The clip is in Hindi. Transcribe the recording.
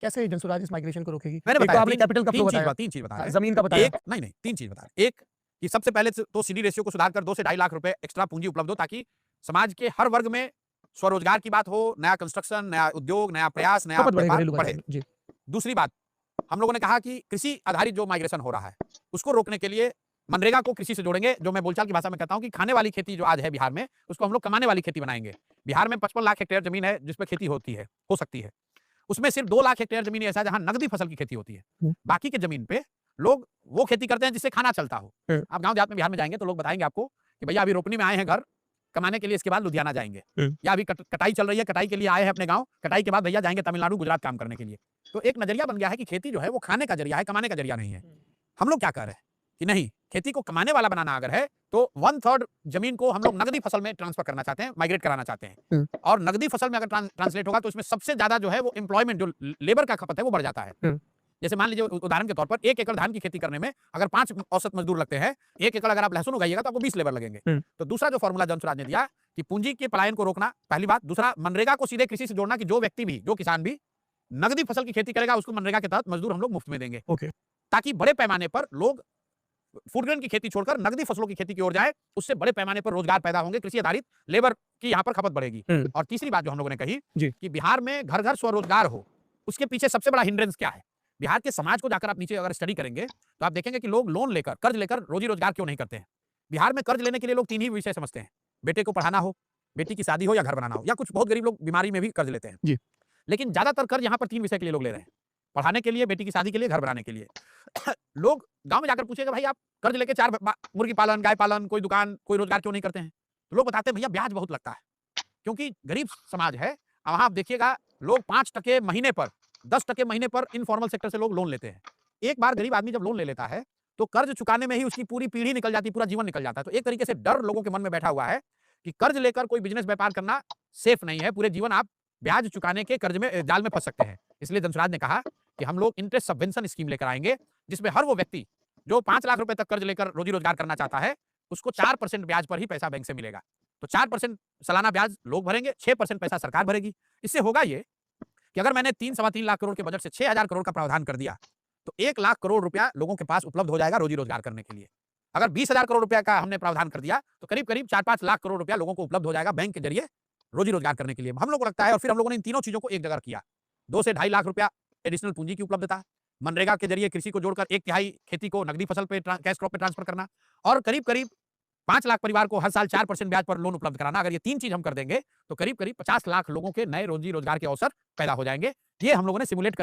कैसे जनसुराज इस माइग्रेशन को रोकेगी? मैंने एक तो बताया आपने 3 कैपिटल का फ्लो 3 चीज़ बताया, 3 चीज़ बताया। ज़मीन का बताया। एक नहीं, 3 चीज़ बता रहे हैं। एक कि सबसे पहले तो सीडी रेशियो को सुधार कर 2 से ढाई लाख रुपए एक्स्ट्रा पूँजी उपलब्ध हो ताकि समाज के हर वर्ग में स्वरोजगार की बात हो, नया कंस्ट्रक्शन, नया उद्योग, नया प्रयास, नया खपत बढ़े, व्यापार घरेलू बढ़े। खर्च। जी। दूसरी बात, हम लोगों ने कहा कि कृषि आधारित जो माइग्रेशन हो रहा है, उसको रोकने के लिए मनरेगा को कृषि से जोड़ेंगे, जो मैं बोलचाल की भाषा में कहता हूँ कि खाने वाली खेती जो आज है बिहार में, उसको हम लोग कमाने वाली खेती बनाएँगे। बिहार में 55 लाख हेक्टेयर ज़मीन है, जिस पे खेती होती है, हो सकती है। उसमें सिर्फ 2 लाख हेक्टेयर ज़मीन ऐसा है जहाँ नगदी फसल की खेती होती है। हुँ। बाकी के ज़मीन पे लोग वो खेती करते हैं जिससे खाना चलता हो। हुँ। आप गाँव देहात में बिहार में जाएँगे तो लोग बताएँगे आपको कि भैया अभी रोपनी में आए हैं घर, कमाने के लिए इसके बाद लुधियाना जाएँगे। हुँ। या अभी कटाई चल रही है, कटाई के लिए आए हैं अपने गाँव, कटाई के बाद भैया जाएँगे तमिलनाडु, गुजरात काम करने के लिए। तो एक नज़रिया बन गया है कि खेती जो है वो खाने का ज़रिया है, कमाने का ज़रिया नहीं है। हम लोग क्या कह रहे हैं कि नहीं, खेती को कमाने वाला बनाना अगर है, तो 1/3 ज़मीन को हम लोग नगदी फसल में ट्रांसफर करना चाहते हैं, माइग्रेट कराना चाहते हैं। हुँ। और नगदी फसल में अगर ट्रांसलेट होगा तो इसमें सबसे ज़्यादा जो है वो एम्प्लॉयमेंट जो लेबर का खपत है वो बढ़ जाता है। हुँ। जैसे मान लीजिए उदाहरण के तौर पर 1 एकड़ धान की खेती करने में अगर 5 औसत मजदूर लगते हैं, 1 एकड़ अगर आप लहसुन उगाइएगा तो आपको 20 लेबर लगेंगे। हुँ। तो दूसरा जो फ़ॉर्मूला जनसुराज ने दिया कि पूंजी के पलायन को रोकना, पहली बात। दूसरा, मनरेगा को सीधे कृषि से जोड़ना कि जो व्यक्ति भी, जो किसान भी नगदी फसल की खेती करेगा उसको मनरेगा के तहत मजदूर हम लोग मुफ्त में देंगे। ओके। ताकि बड़े पैमाने पर लोग फूड ग्रेन की खेती छोड़कर नगदी फसलों की खेती की ओर जाए, उससे बड़े पैमाने पर रोजगार पैदा होंगे, कृषि आधारित लेबर की यहाँ पर खपत बढ़ेगी। हुँ। और तीसरी बात जो हम लोगों ने कही जी। कि बिहार में घर-घर स्वरोजगार हो, उसके पीछे सबसे बड़ा हिंड्रेंस क्या है? बिहार के समाज को जाकर आप नीचे अगर स्टडी करेंगे, तो आप देखेंगे कि लोग लोन लेकर, कर्ज लेकर रोजी-रोजगार क्यों नहीं करते हैं? बिहार में कर्ज लेने के लिए लोग 3 ही विषय समझते हैं, बेटे को पढ़ाना हो, बेटी की शादी हो या घर बनाना हो, या कुछ बहुत गरीब लोग बीमारी में भी कर्ज लेते हैं। जी। लेकिन ज़्यादातर कर्ज यहाँ पर 3 विषय के लिए लोग ले रहे हैं, पढ़ाने के लिए, बेटी की शादी के लिए, घर बनाने के लिए। लोग गाँव में जाकर पूछिएगा, भाई आप कर्ज लेके 4 मुर्गी पालन, गाय पालन, कोई दुकान, कोई रोजगार क्यों नहीं करते हैं? तो लोग बताते हैं भैया ब्याज बहुत लगता है, क्योंकि गरीब समाज है। वहाँ आप देखिएगा लोग 5% महीने पर, 10% महीने पर इनफॉर्मल सेक्टर से लोग लोन लेते हैं। एक बार गरीब आदमी जब लोन ले लेता है, तो कर्ज चुकाने में ही उसकी पूरी पीढ़ी निकल जाती है, पूरा जीवन निकल जाता है। तो एक तरीके से डर लोगों के मन में बैठा हुआ है कि कर्ज लेकर कोई बिज़नेस व्यापार करना सेफ नहीं है, पूरे जीवन आप ब्याज चुकाने के कर्ज में जाल में फँस सकते हैं। इसलिए जनसुराज ने कहा कि हम लोग इंटरेस्ट सबवेंशन स्कीम लेकर आएँगे, जिसमें हर वो व्यक्ति जो 5 लाख रुपए तक कर्ज लेकर रोजी-रोजगार करना चाहता है, उसको 4% ब्याज पर ही पैसा बैंक से मिलेगा। तो 4% सालाना ब्याज लोग भरेंगे, 6% पैसा सरकार भरेगी। इससे होगा ये कि अगर मैंने 3 सवा 3 लाख करोड़ के बजट से 6,000 करोड़ का प्रावधान कर दिया, तो 1 लाख करोड़ रुपया लोगों के पास उपलब्ध हो जाएगा रोजी-रोजगार करने के लिए। अगर 20,000 करोड़ रुपया का हमने प्रावधान कर दिया, तो करीब-करीब 4-5 लाख करोड़ रुपया लोगों को उपलब्ध हो जाएगा बैंक के ज़रिए रोजी-रोजगार करने के लिए। हम लोग को लगता है, और फिर हम लोगों ने इन तीनों चीज़ों को एक जगह किया। 2 से ढाई लाख रुपया एडिशनल पूंजी की उपलब्धता, मनरेगा के ज़रिए कृषि को जोड़कर 1/3 खेती को नगदी फसल पे कैश क्रॉप पे ट्रांसफर करना, और करीब-करीब 5 लाख परिवार को हर साल 4% ब्याज पर लोन उपलब्ध कराना। अगर ये 3 चीज़ हम कर देंगे, तो करीब-करीब 50 लाख लोगों के नए रोजी-रोजगार के अवसर पैदा हो जाएँगे। ये हम लोगों ने सिमुलेट करके